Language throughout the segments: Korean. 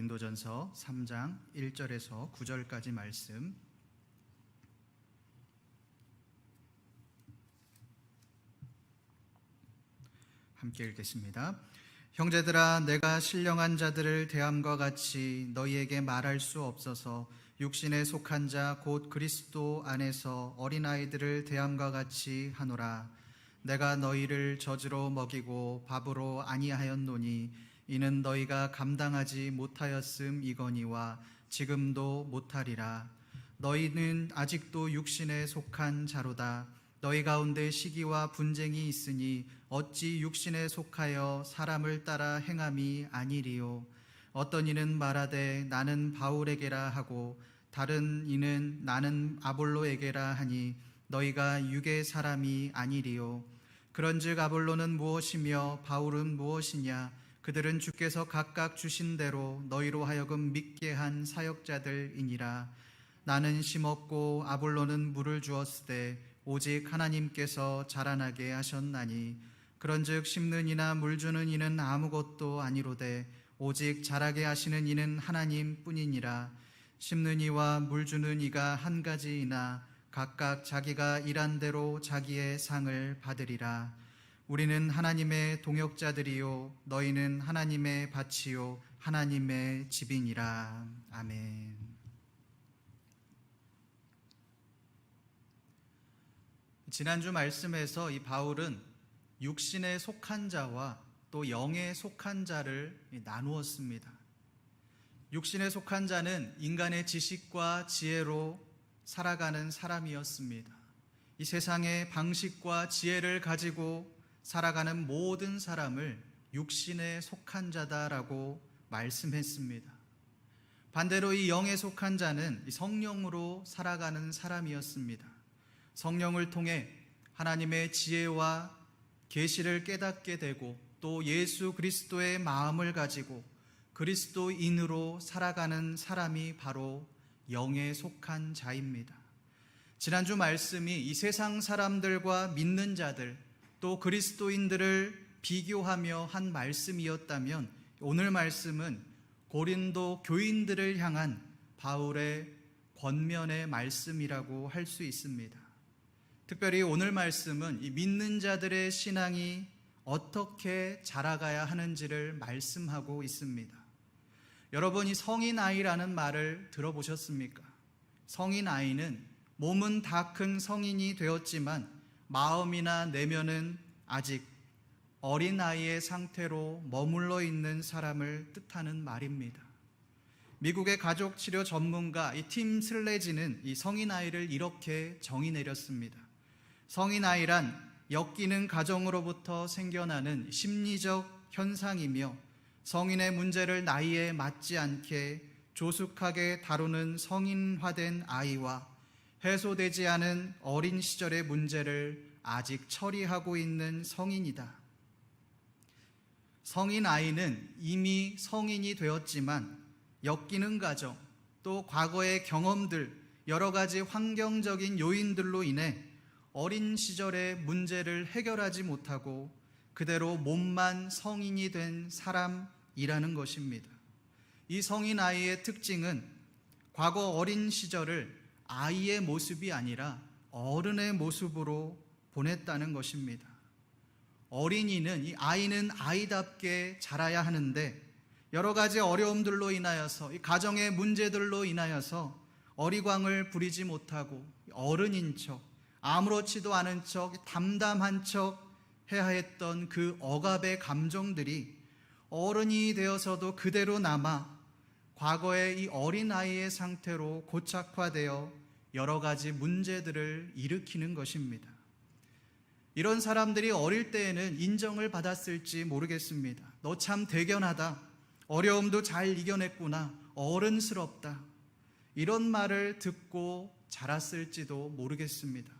고린도전서 3장 1절에서 9절까지 말씀 함께 읽겠습니다. 형제들아, 내가 신령한 자들을 대함과 같이 너희에게 말할 수 없어서 육신에 속한 자 곧 그리스도 안에서 어린아이들을 대함과 같이 하노라. 내가 너희를 젖으로 먹이고 밥으로 아니하였노니 이는 너희가 감당하지 못하였음이거니와 지금도 못하리라. 너희는 아직도 육신에 속한 자로다. 너희 가운데 시기와 분쟁이 있으니 어찌 육신에 속하여 사람을 따라 행함이 아니리요. 어떤 이는 말하되 나는 바울에게라 하고 다른 이는 나는 아볼로에게라 하니 너희가 육의 사람이 아니리요. 그런즉 아볼로는 무엇이며 바울은 무엇이냐? 그들은 주께서 각각 주신 대로 너희로 하여금 믿게 한 사역자들이니라. 나는 심었고 아볼로는 물을 주었으되 오직 하나님께서 자라나게 하셨나니 그런즉 심는 이나 물 주는 이는 아무것도 아니로되 오직 자라게 하시는 이는 하나님뿐이니라. 심는 이와 물 주는 이가 한 가지이나 각각 자기가 일한 대로 자기의 상을 받으리라. 우리는 하나님의 동역자들이요 너희는 하나님의 밭이요 하나님의 집이니라. 아멘. 지난주 말씀에서 이 바울은 육신에 속한 자와 또 영에 속한 자를 나누었습니다. 육신에 속한 자는 인간의 지식과 지혜로 살아가는 사람이었습니다. 이 세상의 방식과 지혜를 가지고 살아가는 모든 사람을 육신에 속한 자다라고 말씀했습니다. 반대로 이 영에 속한 자는 성령으로 살아가는 사람이었습니다. 성령을 통해 하나님의 지혜와 계시를 깨닫게 되고 또 예수 그리스도의 마음을 가지고 그리스도인으로 살아가는 사람이 바로 영에 속한 자입니다. 지난주 말씀이 이 세상 사람들과 믿는 자들 또 그리스도인들을 비교하며 한 말씀이었다면 오늘 말씀은 고린도 교인들을 향한 바울의 권면의 말씀이라고 할 수 있습니다. 특별히 오늘 말씀은 이 믿는 자들의 신앙이 어떻게 자라가야 하는지를 말씀하고 있습니다. 여러분, 이 성인 아이라는 말을 들어보셨습니까? 성인 아이는 몸은 다 큰 성인이 되었지만 마음이나 내면은 아직 어린아이의 상태로 머물러 있는 사람을 뜻하는 말입니다. 미국의 가족치료 전문가 이 팀 슬레지는 이 성인아이를 이렇게 정의 내렸습니다. 성인아이란 엮이는 가정으로부터 생겨나는 심리적 현상이며 성인의 문제를 나이에 맞지 않게 조숙하게 다루는 성인화된 아이와 해소되지 않은 어린 시절의 문제를 아직 처리하고 있는 성인이다. 성인 아이는 이미 성인이 되었지만 엮이는 가정, 또 과거의 경험들, 여러 가지 환경적인 요인들로 인해 어린 시절의 문제를 해결하지 못하고 그대로 몸만 성인이 된 사람이라는 것입니다. 이 성인 아이의 특징은 과거 어린 시절을 아이의 모습이 아니라 어른의 모습으로 보냈다는 것입니다. 어린이는, 이 아이는 아이답게 자라야 하는데 여러 가지 어려움들로 인하여서, 이 가정의 문제들로 인하여서 어리광을 부리지 못하고 어른인 척, 아무렇지도 않은 척, 담담한 척 해야 했던 그 억압의 감정들이 어른이 되어서도 그대로 남아 과거의 이 어린아이의 상태로 고착화되어 여러 가지 문제들을 일으키는 것입니다. 이런 사람들이 어릴 때에는 인정을 받았을지 모르겠습니다. 너 참 대견하다. 어려움도 잘 이겨냈구나. 어른스럽다. 이런 말을 듣고 자랐을지도 모르겠습니다.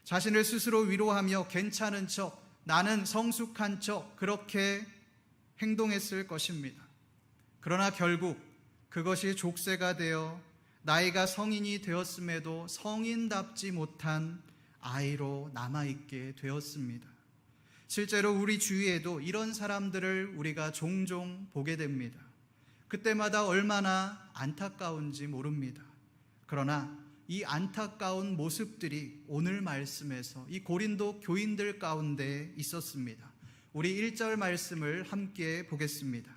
자신을 스스로 위로하며 괜찮은 척, 나는 성숙한 척 그렇게 행동했을 것입니다. 그러나 결국 그것이 족쇄가 되어 나이가 성인이 되었음에도 성인답지 못한 아이로 남아있게 되었습니다. 실제로 우리 주위에도 이런 사람들을 우리가 종종 보게 됩니다. 그때마다 얼마나 안타까운지 모릅니다. 그러나 이 안타까운 모습들이 오늘 말씀에서 이 고린도 교인들 가운데 있었습니다. 우리 1절 말씀을 함께 보겠습니다.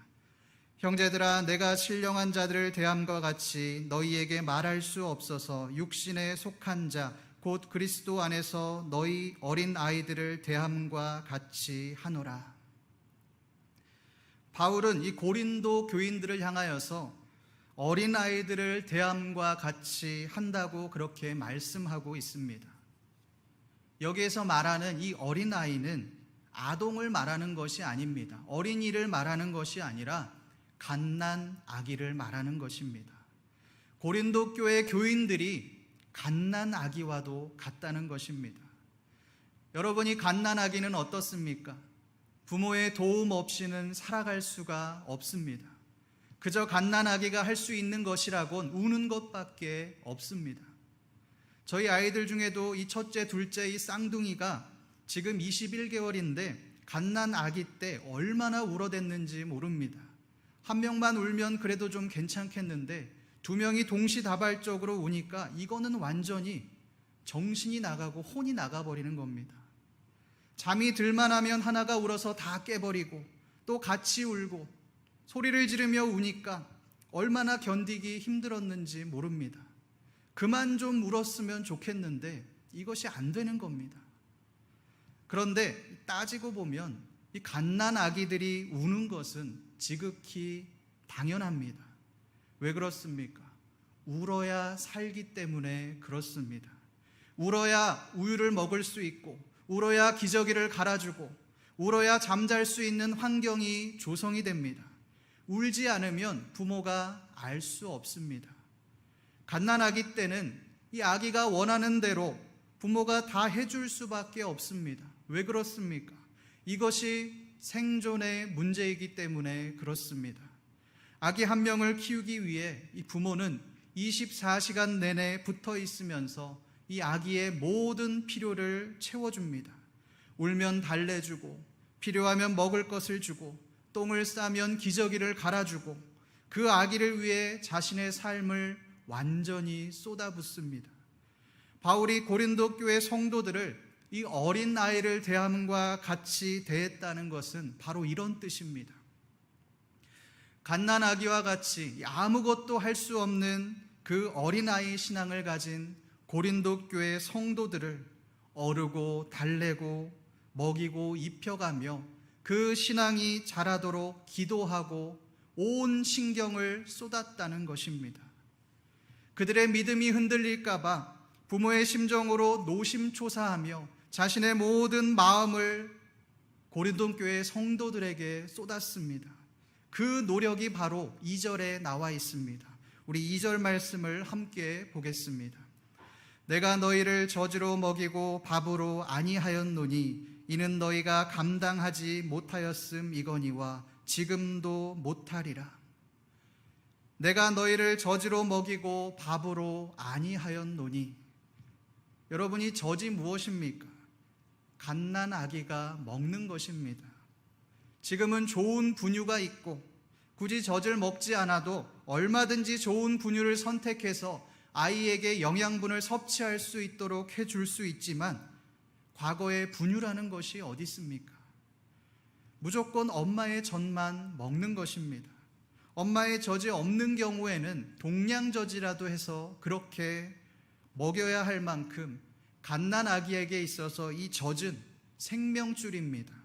형제들아, 내가 신령한 자들을 대함과 같이 너희에게 말할 수 없어서 육신에 속한 자 곧 그리스도 안에서 너희 어린 아이들을 대함과 같이 하노라. 바울은 이 고린도 교인들을 향하여서 어린 아이들을 대함과 같이 한다고 그렇게 말씀하고 있습니다. 여기에서 말하는 이 어린 아이는 아동을 말하는 것이 아닙니다. 어린이를 말하는 것이 아니라 갓난 아기를 말하는 것입니다. 고린도 교회 교인들이 갓난 아기와도 같다는 것입니다. 여러분이 갓난 아기는 어떻습니까? 부모의 도움 없이는 살아갈 수가 없습니다. 그저 갓난 아기가 할 수 있는 것이라곤 우는 것밖에 없습니다. 저희 아이들 중에도 이 첫째, 둘째 이 쌍둥이가 지금 21개월인데 갓난 아기 때 얼마나 울어댔는지 모릅니다. 한 명만 울면 그래도 좀 괜찮겠는데 두 명이 동시다발적으로 우니까 이거는 완전히 정신이 나가고 혼이 나가버리는 겁니다. 잠이 들만 하면 하나가 울어서 다 깨버리고 또 같이 울고 소리를 지르며 우니까 얼마나 견디기 힘들었는지 모릅니다. 그만 좀 울었으면 좋겠는데 이것이 안 되는 겁니다. 그런데 따지고 보면 이 갓난 아기들이 우는 것은 지극히 당연합니다. 왜 그렇습니까? 울어야 살기 때문에 그렇습니다. 울어야 우유를 먹을 수 있고, 울어야 기저귀를 갈아주고, 울어야 잠잘 수 있는 환경이 조성이 됩니다. 울지 않으면 부모가 알 수 없습니다. 갓난 아기 때는 이 아기가 원하는 대로 부모가 다 해줄 수밖에 없습니다. 왜 그렇습니까? 이것이 생존의 문제이기 때문에 그렇습니다. 아기 한 명을 키우기 위해 이 부모는 24시간 내내 붙어 있으면서 이 아기의 모든 필요를 채워줍니다. 울면 달래주고, 필요하면 먹을 것을 주고, 똥을 싸면 기저귀를 갈아주고, 그 아기를 위해 자신의 삶을 완전히 쏟아붓습니다. 바울이 고린도 교회 성도들을 이 어린 아이를 대함과 같이 대했다는 것은 바로 이런 뜻입니다. 갓난 아기와 같이 아무것도 할 수 없는 그 어린아이 신앙을 가진 고린도 교회 성도들을 어르고 달래고 먹이고 입혀가며 그 신앙이 자라도록 기도하고 온 신경을 쏟았다는 것입니다. 그들의 믿음이 흔들릴까봐 부모의 심정으로 노심초사하며 자신의 모든 마음을 고린도 교회 성도들에게 쏟았습니다. 그 노력이 바로 2절에 나와 있습니다. 우리 2절 말씀을 함께 보겠습니다. 내가 너희를 젖으로 먹이고 밥으로 아니하였노니 이는 너희가 감당하지 못하였음이거니와 지금도 못하리라. 내가 너희를 젖으로 먹이고 밥으로 아니하였노니, 여러분이 젖이 무엇입니까? 갓난 아기가 먹는 것입니다. 지금은 좋은 분유가 있고 굳이 젖을 먹지 않아도 얼마든지 좋은 분유를 선택해서 아이에게 영양분을 섭취할 수 있도록 해줄 수 있지만 과거에 분유라는 것이 어디 있습니까? 무조건 엄마의 젖만 먹는 것입니다. 엄마의 젖이 없는 경우에는 동량젖이라도 해서 그렇게 먹여야 할 만큼 갓난 아기에게 있어서 이 젖은 생명줄입니다.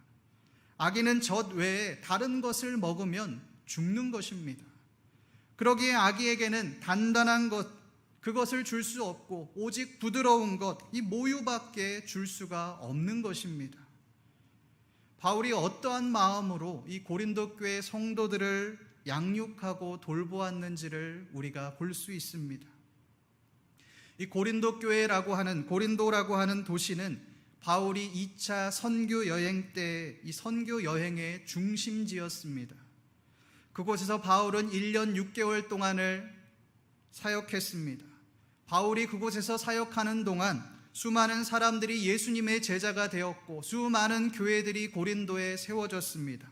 아기는 젖 외에 다른 것을 먹으면 죽는 것입니다. 그러기에 아기에게는 단단한 것, 그것을 줄 수 없고 오직 부드러운 것, 이 모유밖에 줄 수가 없는 것입니다. 바울이 어떠한 마음으로 이 고린도 교회 성도들을 양육하고 돌보았는지를 우리가 볼 수 있습니다. 이 고린도라고 하는 도시는 바울이 2차 선교 여행 때 이 선교 여행의 중심지였습니다. 그곳에서 바울은 1년 6개월 동안을 사역했습니다. 바울이 그곳에서 사역하는 동안 수많은 사람들이 예수님의 제자가 되었고 수많은 교회들이 고린도에 세워졌습니다.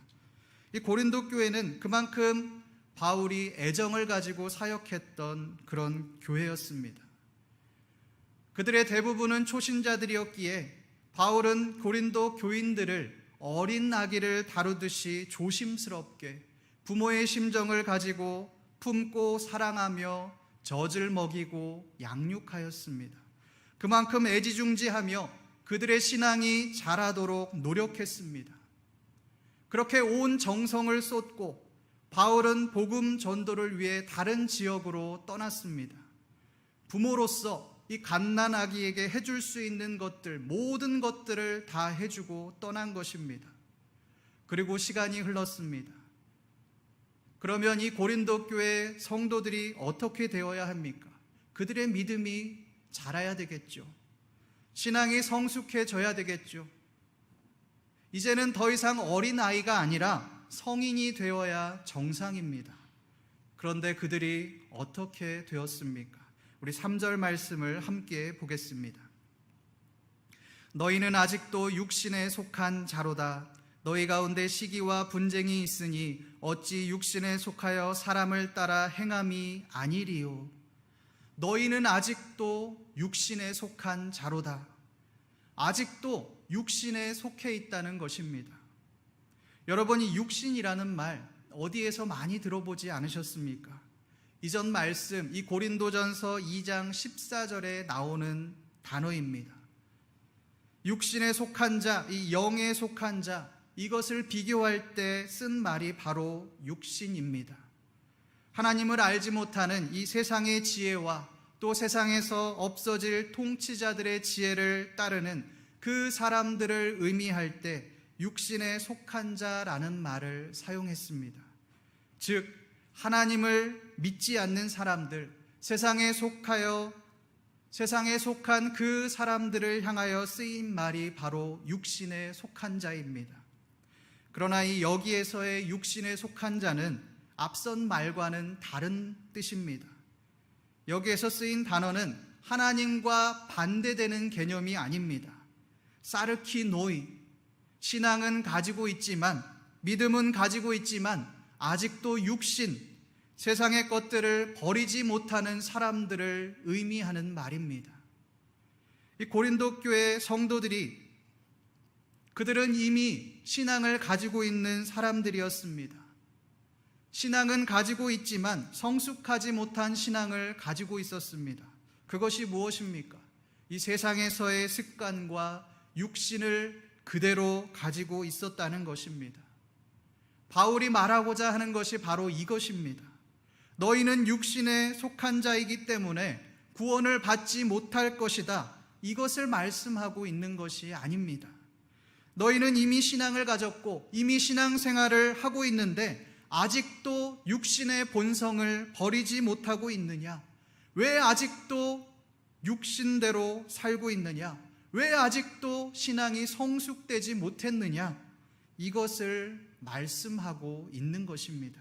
이 고린도 교회는 그만큼 바울이 애정을 가지고 사역했던 그런 교회였습니다. 그들의 대부분은 초신자들이었기에 바울은 고린도 교인들을 어린 아기를 다루듯이 조심스럽게 부모의 심정을 가지고 품고 사랑하며 젖을 먹이고 양육하였습니다. 그만큼 애지중지하며 그들의 신앙이 자라도록 노력했습니다. 그렇게 온 정성을 쏟고 바울은 복음 전도를 위해 다른 지역으로 떠났습니다. 부모로서 이 갓난 아기에게 해줄 수 있는 것들, 모든 것들을 다 해주고 떠난 것입니다. 그리고 시간이 흘렀습니다. 그러면 이 고린도 교회 성도들이 어떻게 되어야 합니까? 그들의 믿음이 자라야 되겠죠. 신앙이 성숙해져야 되겠죠. 이제는 더 이상 어린아이가 아니라 성인이 되어야 정상입니다. 그런데 그들이 어떻게 되었습니까? 우리 3절 말씀을 함께 보겠습니다. 너희는 아직도 육신에 속한 자로다. 너희 가운데 시기와 분쟁이 있으니 어찌 육신에 속하여 사람을 따라 행함이 아니리요. 너희는 아직도 육신에 속한 자로다. 아직도 육신에 속해 있다는 것입니다. 여러분이 육신이라는 말 어디에서 많이 들어보지 않으셨습니까? 이전 말씀, 이 고린도전서 2장 14절에 나오는 단어입니다. 육신에 속한 자, 이 영에 속한 자, 이것을 비교할 때 쓴 말이 바로 육신입니다. 하나님을 알지 못하는 이 세상의 지혜와 또 세상에서 없어질 통치자들의 지혜를 따르는 그 사람들을 의미할 때 육신에 속한 자라는 말을 사용했습니다. 즉 하나님을 믿지 않는 사람들, 세상에 속한 그 사람들을 향하여 쓰인 말이 바로 육신에 속한 자입니다. 그러나 이 여기에서의 육신에 속한 자는 앞선 말과는 다른 뜻입니다. 여기에서 쓰인 단어는 하나님과 반대되는 개념이 아닙니다. 사르키노이, 신앙은 가지고 있지만, 믿음은 가지고 있지만 아직도 육신, 세상의 것들을 버리지 못하는 사람들을 의미하는 말입니다. 이 고린도 교회 성도들이 그들은 이미 신앙을 가지고 있는 사람들이었습니다. 신앙은 가지고 있지만 성숙하지 못한 신앙을 가지고 있었습니다. 그것이 무엇입니까? 이 세상에서의 습관과 육신을 그대로 가지고 있었다는 것입니다. 바울이 말하고자 하는 것이 바로 이것입니다. 너희는 육신에 속한 자이기 때문에 구원을 받지 못할 것이다. 이것을 말씀하고 있는 것이 아닙니다. 너희는 이미 신앙을 가졌고 이미 신앙생활을 하고 있는데 아직도 육신의 본성을 버리지 못하고 있느냐? 왜 아직도 육신대로 살고 있느냐? 왜 아직도 신앙이 성숙되지 못했느냐? 이것을 말씀하고 있는 것입니다.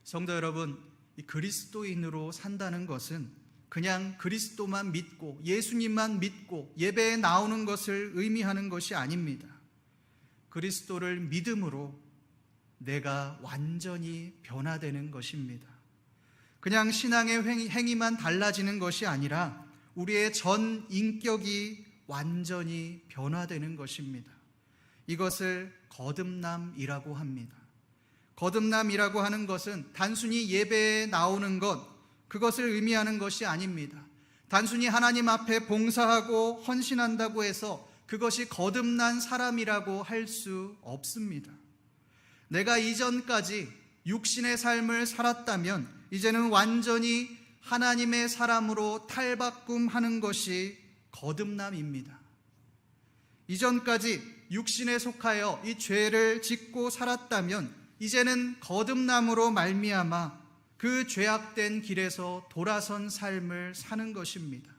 성도 여러분, 이 그리스도인으로 산다는 것은 그냥 그리스도만 믿고 예수님만 믿고 예배에 나오는 것을 의미하는 것이 아닙니다. 그리스도를 믿음으로 내가 완전히 변화되는 것입니다. 그냥 신앙의 행위만 달라지는 것이 아니라 우리의 전 인격이 완전히 변화되는 것입니다. 이것을 거듭남이라고 합니다. 거듭남이라고 하는 것은 단순히 예배에 나오는 것, 그것을 의미하는 것이 아닙니다. 단순히 하나님 앞에 봉사하고 헌신한다고 해서 그것이 거듭난 사람이라고 할 수 없습니다. 내가 이전까지 육신의 삶을 살았다면 이제는 완전히 하나님의 사람으로 탈바꿈하는 것이 거듭남입니다. 이전까지 육신에 속하여 이 죄를 짓고 살았다면 이제는 거듭남으로 말미암아 그 죄악된 길에서 돌아선 삶을 사는 것입니다.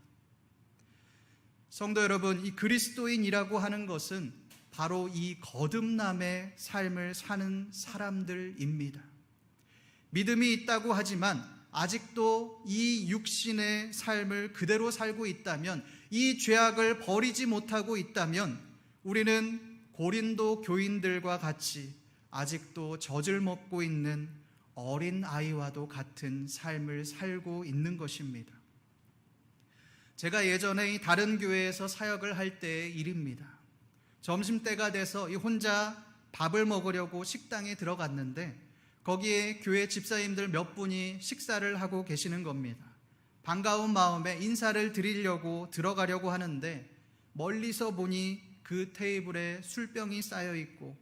성도 여러분, 이 그리스도인이라고 하는 것은 바로 이 거듭남의 삶을 사는 사람들입니다. 믿음이 있다고 하지만 아직도 이 육신의 삶을 그대로 살고 있다면, 이 죄악을 버리지 못하고 있다면 우리는 고린도 교인들과 같이 아직도 젖을 먹고 있는 어린 아이와도 같은 삶을 살고 있는 것입니다. 제가 예전에 이 다른 교회에서 사역을 할 때의 일입니다. 점심때가 돼서 혼자 밥을 먹으려고 식당에 들어갔는데 거기에 교회 집사님들 몇 분이 식사를 하고 계시는 겁니다. 반가운 마음에 인사를 드리려고 들어가려고 하는데 멀리서 보니 그 테이블에 술병이 쌓여 있고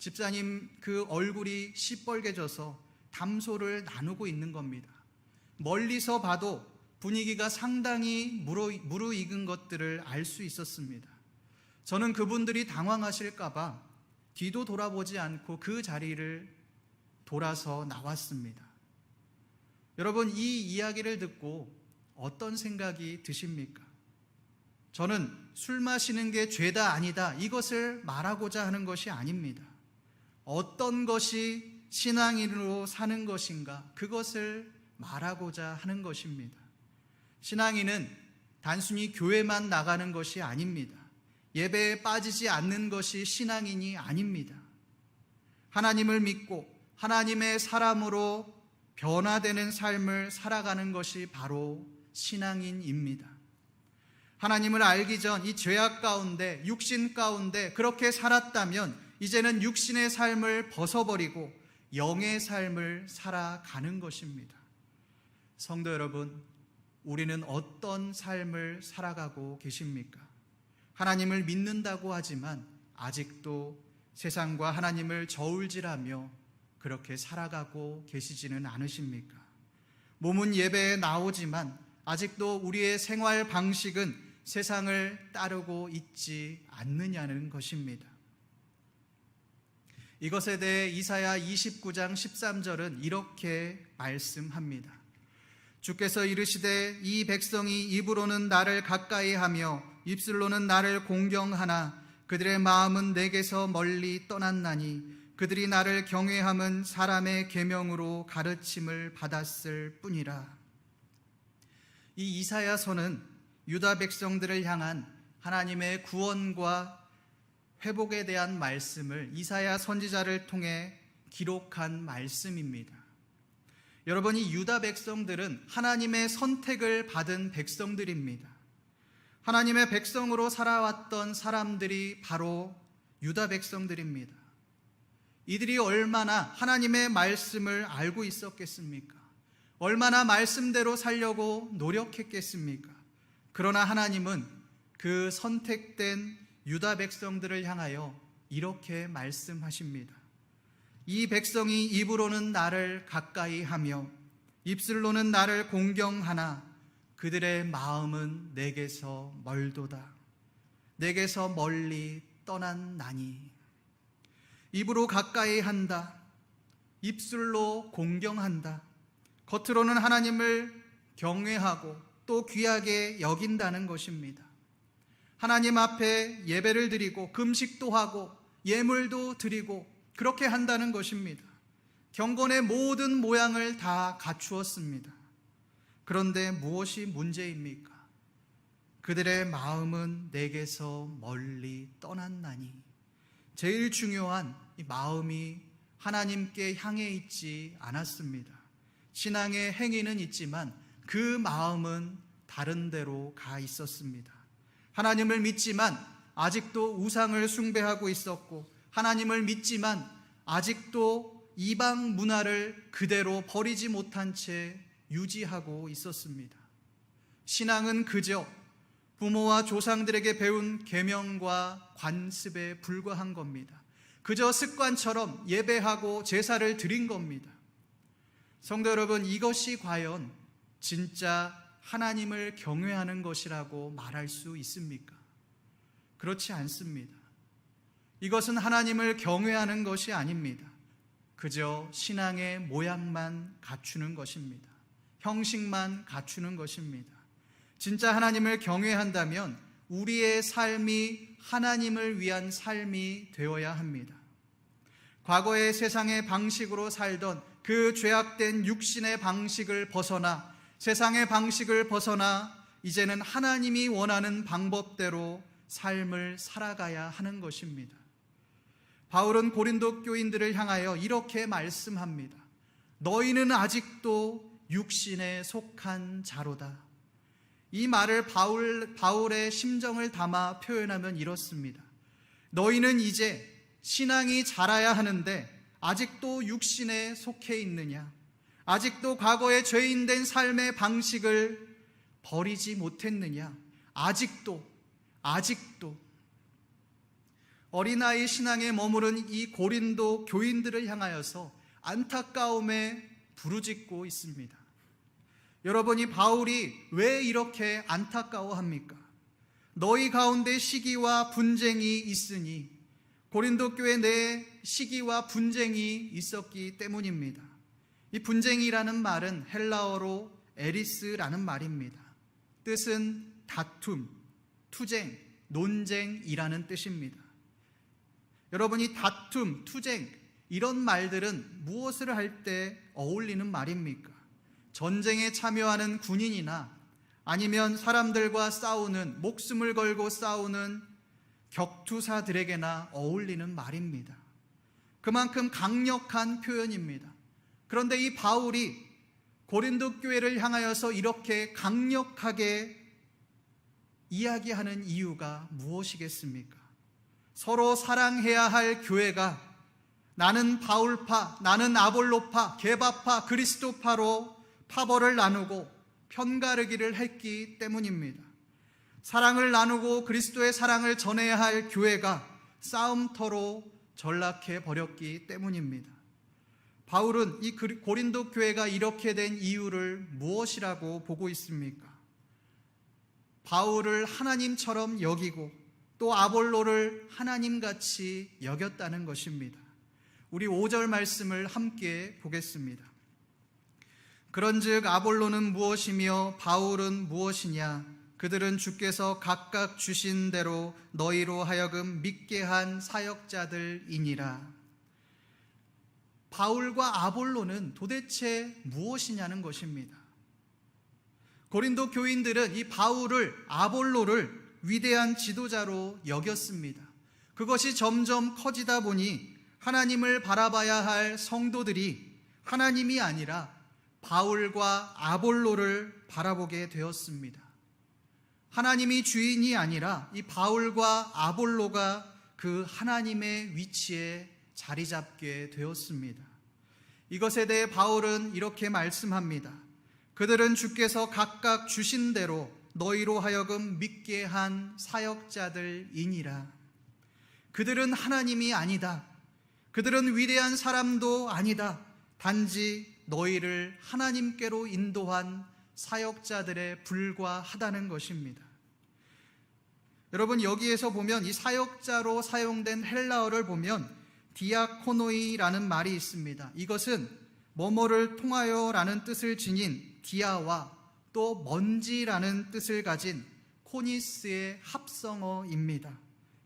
집사님 그 얼굴이 시뻘개져서 담소를 나누고 있는 겁니다. 멀리서 봐도 분위기가 상당히 무르익은 것들을 알 수 있었습니다. 저는 그분들이 당황하실까봐 뒤도 돌아보지 않고 그 자리를 돌아서 나왔습니다. 여러분, 이 이야기를 듣고 어떤 생각이 드십니까? 저는 술 마시는 게 죄다 아니다 이것을 말하고자 하는 것이 아닙니다. 어떤 것이 신앙인으로 사는 것인가 그것을 말하고자 하는 것입니다. 신앙인은 단순히 교회만 나가는 것이 아닙니다. 예배에 빠지지 않는 것이 신앙인이 아닙니다. 하나님을 믿고 하나님의 사람으로 변화되는 삶을 살아가는 것이 바로 신앙인입니다. 하나님을 알기 전 이 죄악 가운데 육신 가운데 그렇게 살았다면 이제는 육신의 삶을 벗어버리고 영의 삶을 살아가는 것입니다. 성도 여러분, 우리는 어떤 삶을 살아가고 계십니까? 하나님을 믿는다고 하지만 아직도 세상과 하나님을 저울질하며 그렇게 살아가고 계시지는 않으십니까? 몸은 예배에 나오지만 아직도 우리의 생활 방식은 세상을 따르고 있지 않느냐는 것입니다. 이것에 대해 이사야 29장 13절은 이렇게 말씀합니다. 주께서 이르시되 이 백성이 입으로는 나를 가까이하며 입술로는 나를 공경하나 그들의 마음은 내게서 멀리 떠났나니 그들이 나를 경외함은 사람의 계명으로 가르침을 받았을 뿐이라. 이 이사야서는 유다 백성들을 향한 하나님의 구원과 회복에 대한 말씀을 이사야 선지자를 통해 기록한 말씀입니다. 여러분, 이 유다 백성들은 하나님의 선택을 받은 백성들입니다. 하나님의 백성으로 살아왔던 사람들이 바로 유다 백성들입니다. 이들이 얼마나 하나님의 말씀을 알고 있었겠습니까? 얼마나 말씀대로 살려고 노력했겠습니까? 그러나 하나님은 그 선택된 유다 백성들을 향하여 이렇게 말씀하십니다. 이 백성이 입으로는 나를 가까이 하며 입술로는 나를 공경하나 그들의 마음은 내게서 멀도다. 내게서 멀리 떠났나니. 입으로 가까이 한다. 입술로 공경한다. 겉으로는 하나님을 경외하고 또 귀하게 여긴다는 것입니다. 하나님 앞에 예배를 드리고 금식도 하고 예물도 드리고 그렇게 한다는 것입니다. 경건의 모든 모양을 다 갖추었습니다. 그런데 무엇이 문제입니까? 그들의 마음은 내게서 멀리 떠났나니. 제일 중요한 이 마음이 하나님께 향해 있지 않았습니다. 신앙의 행위는 있지만 그 마음은 다른 데로 가 있었습니다. 하나님을 믿지만 아직도 우상을 숭배하고 있었고, 하나님을 믿지만 아직도 이방 문화를 그대로 버리지 못한 채 유지하고 있었습니다. 신앙은 그저 부모와 조상들에게 배운 계명과 관습에 불과한 겁니다. 그저 습관처럼 예배하고 제사를 드린 겁니다. 성도 여러분, 이것이 과연 진짜 하나님을 경외하는 것이라고 말할 수 있습니까? 그렇지 않습니다. 이것은 하나님을 경외하는 것이 아닙니다. 그저 신앙의 모양만 갖추는 것입니다. 형식만 갖추는 것입니다. 진짜 하나님을 경외한다면 우리의 삶이 하나님을 위한 삶이 되어야 합니다. 과거의 세상의 방식으로 살던 그 죄악된 육신의 방식을 벗어나, 세상의 방식을 벗어나 이제는 하나님이 원하는 방법대로 삶을 살아가야 하는 것입니다. 바울은 고린도 교인들을 향하여 이렇게 말씀합니다. 너희는 아직도 육신에 속한 자로다. 이 말을 바울의 심정을 담아 표현하면 이렇습니다. 너희는 이제 신앙이 자라야 하는데 아직도 육신에 속해 있느냐? 아직도 과거의 죄인된 삶의 방식을 버리지 못했느냐? 아직도 어린아이 신앙에 머무른 이 고린도 교인들을 향하여서 안타까움에 부르짖고 있습니다. 여러분, 이 바울이 왜 이렇게 안타까워합니까? 너희 가운데 시기와 분쟁이 있으니, 고린도 교회 내에 시기와 분쟁이 있었기 때문입니다. 이 분쟁이라는 말은 헬라어로 에리스라는 말입니다. 뜻은 다툼, 투쟁, 논쟁이라는 뜻입니다. 여러분, 이 다툼, 투쟁 이런 말들은 무엇을 할 때 어울리는 말입니까? 전쟁에 참여하는 군인이나 아니면 사람들과 싸우는, 목숨을 걸고 싸우는 격투사들에게나 어울리는 말입니다. 그만큼 강력한 표현입니다. 그런데 이 바울이 고린도 교회를 향하여서 이렇게 강력하게 이야기하는 이유가 무엇이겠습니까? 서로 사랑해야 할 교회가 나는 바울파, 나는 아볼로파, 게바파, 그리스도파로 파벌을 나누고 편가르기를 했기 때문입니다. 사랑을 나누고 그리스도의 사랑을 전해야 할 교회가 싸움터로 전락해 버렸기 때문입니다. 바울은 이 고린도 교회가 이렇게 된 이유를 무엇이라고 보고 있습니까? 바울을 하나님처럼 여기고 또 아볼로를 하나님같이 여겼다는 것입니다. 우리 5절 말씀을 함께 보겠습니다. 그런즉 아볼로는 무엇이며 바울은 무엇이냐? 그들은 주께서 각각 주신 대로 너희로 하여금 믿게 한 사역자들이니라. 바울과 아볼로는 도대체 무엇이냐는 것입니다. 고린도 교인들은 이 바울을, 아볼로를 위대한 지도자로 여겼습니다. 그것이 점점 커지다 보니 하나님을 바라봐야 할 성도들이 하나님이 아니라 바울과 아볼로를 바라보게 되었습니다. 하나님이 주인이 아니라 이 바울과 아볼로가 그 하나님의 위치에 자리 잡게 되었습니다. 이것에 대해 바울은 이렇게 말씀합니다. 그들은 주께서 각각 주신 대로 너희로 하여금 믿게 한 사역자들이니라. 그들은 하나님이 아니다. 그들은 위대한 사람도 아니다. 단지 너희를 하나님께로 인도한 사역자들에 불과하다는 것입니다. 여러분, 여기에서 보면 이 사역자로 사용된 헬라어를 보면 디아코노이라는 말이 있습니다. 이것은 뭐뭐를 통하여라는 뜻을 지닌 디아와 또 먼지라는 뜻을 가진 코니스의 합성어입니다.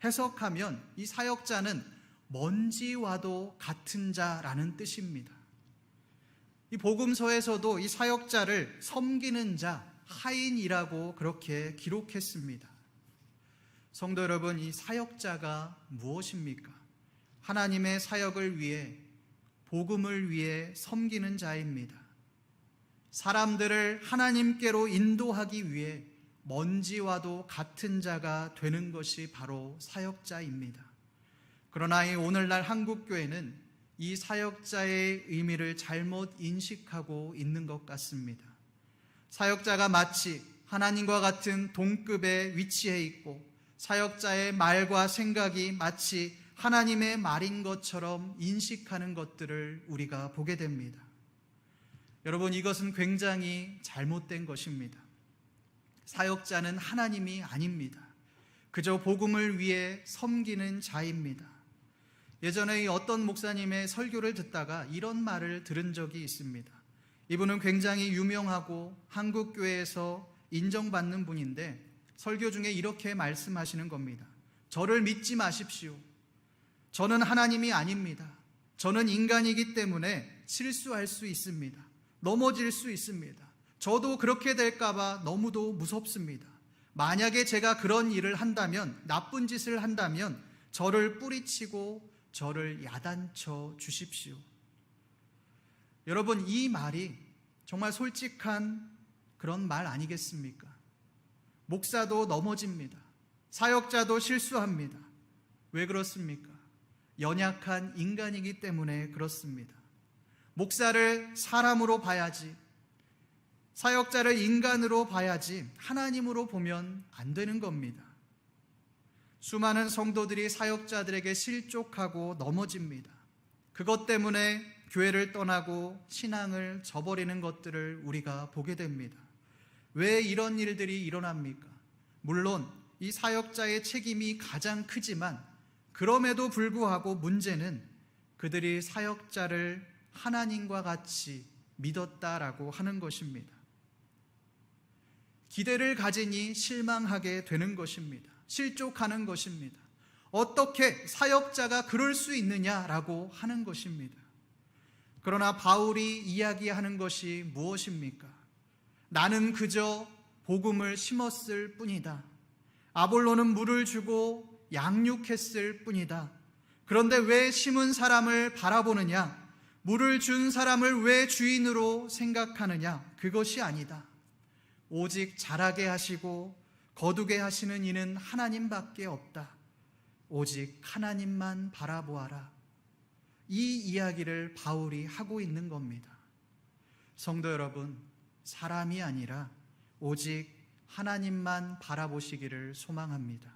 해석하면 이 사역자는 먼지와도 같은 자라는 뜻입니다. 이 복음서에서도 이 사역자를 섬기는 자, 하인이라고 그렇게 기록했습니다. 성도 여러분, 이 사역자가 무엇입니까? 하나님의 사역을 위해, 복음을 위해 섬기는 자입니다. 사람들을 하나님께로 인도하기 위해 먼지와도 같은 자가 되는 것이 바로 사역자입니다. 그러나 이 오늘날 한국교회는 이 사역자의 의미를 잘못 인식하고 있는 것 같습니다. 사역자가 마치 하나님과 같은 동급에 위치해 있고 사역자의 말과 생각이 마치 하나님의 말인 것처럼 인식하는 것들을 우리가 보게 됩니다. 여러분, 이것은 굉장히 잘못된 것입니다. 사역자는 하나님이 아닙니다. 그저 복음을 위해 섬기는 자입니다. 예전에 어떤 목사님의 설교를 듣다가 이런 말을 들은 적이 있습니다. 이분은 굉장히 유명하고 한국교회에서 인정받는 분인데 설교 중에 이렇게 말씀하시는 겁니다. 저를 믿지 마십시오. 저는 하나님이 아닙니다. 저는 인간이기 때문에 실수할 수 있습니다. 넘어질 수 있습니다. 저도 그렇게 될까봐 너무도 무섭습니다. 만약에 제가 그런 일을 한다면, 나쁜 짓을 한다면 저를 뿌리치고 저를 야단쳐 주십시오. 여러분, 이 말이 정말 솔직한 그런 말 아니겠습니까? 목사도 넘어집니다. 사역자도 실수합니다. 왜 그렇습니까? 연약한 인간이기 때문에 그렇습니다. 목사를 사람으로 봐야지, 사역자를 인간으로 봐야지 하나님으로 보면 안 되는 겁니다. 수많은 성도들이 사역자들에게 실족하고 넘어집니다. 그것 때문에 교회를 떠나고 신앙을 저버리는 것들을 우리가 보게 됩니다. 왜 이런 일들이 일어납니까? 물론 이 사역자의 책임이 가장 크지만 그럼에도 불구하고 문제는 그들이 사역자를 하나님과 같이 믿었다라고 하는 것입니다. 기대를 가지니 실망하게 되는 것입니다. 실족하는 것입니다. 어떻게 사역자가 그럴 수 있느냐라고 하는 것입니다. 그러나 바울이 이야기하는 것이 무엇입니까? 나는 그저 복음을 심었을 뿐이다. 아볼로는 물을 주고 양육했을 뿐이다. 그런데 왜 심은 사람을 바라보느냐? 물을 준 사람을 왜 주인으로 생각하느냐? 그것이 아니다. 오직 자라게 하시고 거두게 하시는 이는 하나님밖에 없다. 오직 하나님만 바라보아라. 이 이야기를 바울이 하고 있는 겁니다. 성도 여러분, 사람이 아니라 오직 하나님만 바라보시기를 소망합니다.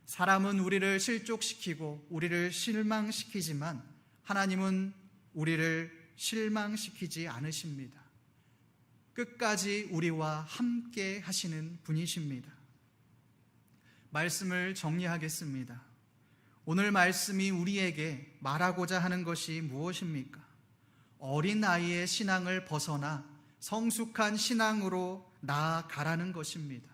사람은 우리를 실족시키고 우리를 실망시키지만 하나님은 우리를 실망시키지 않으십니다. 끝까지 우리와 함께 하시는 분이십니다. 말씀을 정리하겠습니다. 오늘 말씀이 우리에게 말하고자 하는 것이 무엇입니까? 어린아이의 신앙을 벗어나 성숙한 신앙으로 나아가라는 것입니다.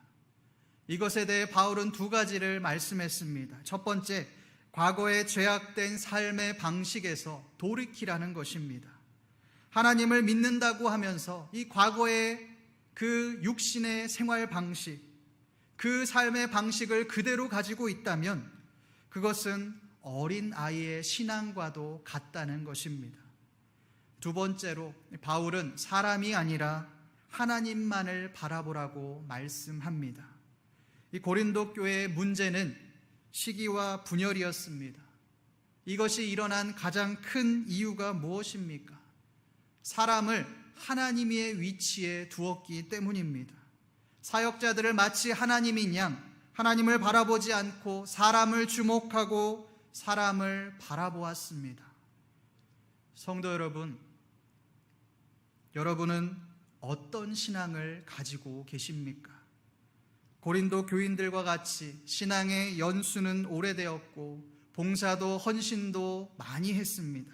이것에 대해 바울은 두 가지를 말씀했습니다. 첫 번째, 과거의 죄악된 삶의 방식에서 돌이키라는 것입니다. 하나님을 믿는다고 하면서 이 과거의 그 육신의 생활 방식, 그 삶의 방식을 그대로 가지고 있다면 그것은 어린아이의 신앙과도 같다는 것입니다. 두 번째로 바울은 사람이 아니라 하나님만을 바라보라고 말씀합니다. 이 고린도 교회의 문제는 시기와 분열이었습니다. 이것이 일어난 가장 큰 이유가 무엇입니까? 사람을 하나님의 위치에 두었기 때문입니다. 사역자들을 마치 하나님인 양 하나님을 바라보지 않고 사람을 주목하고 사람을 바라보았습니다. 성도 여러분, 여러분은 어떤 신앙을 가지고 계십니까? 고린도 교인들과 같이 신앙의 연수는 오래되었고 봉사도 헌신도 많이 했습니다.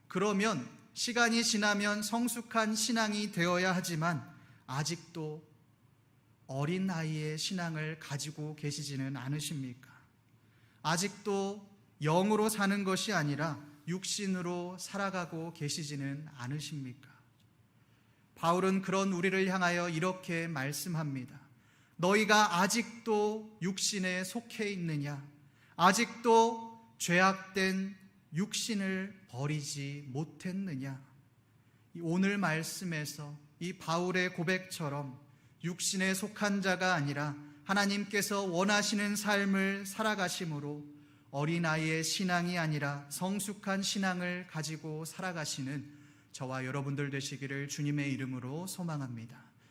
그러면 시간이 지나면 성숙한 신앙이 되어야 하지만 아직도 어린아이의 신앙을 가지고 계시지는 않으십니까? 아직도 영으로 사는 것이 아니라 육신으로 살아가고 계시지는 않으십니까? 바울은 그런 우리를 향하여 이렇게 말씀합니다. 너희가 아직도 육신에 속해 있느냐? 아직도 죄악된 육신을 버리지 못했느냐? 오늘 말씀에서 이 바울의 고백처럼 육신에 속한 자가 아니라 하나님께서 원하시는 삶을 살아가심으로 어린아이의 신앙이 아니라 성숙한 신앙을 가지고 살아가시는 저와 여러분들 되시기를 주님의 이름으로 소망합니다.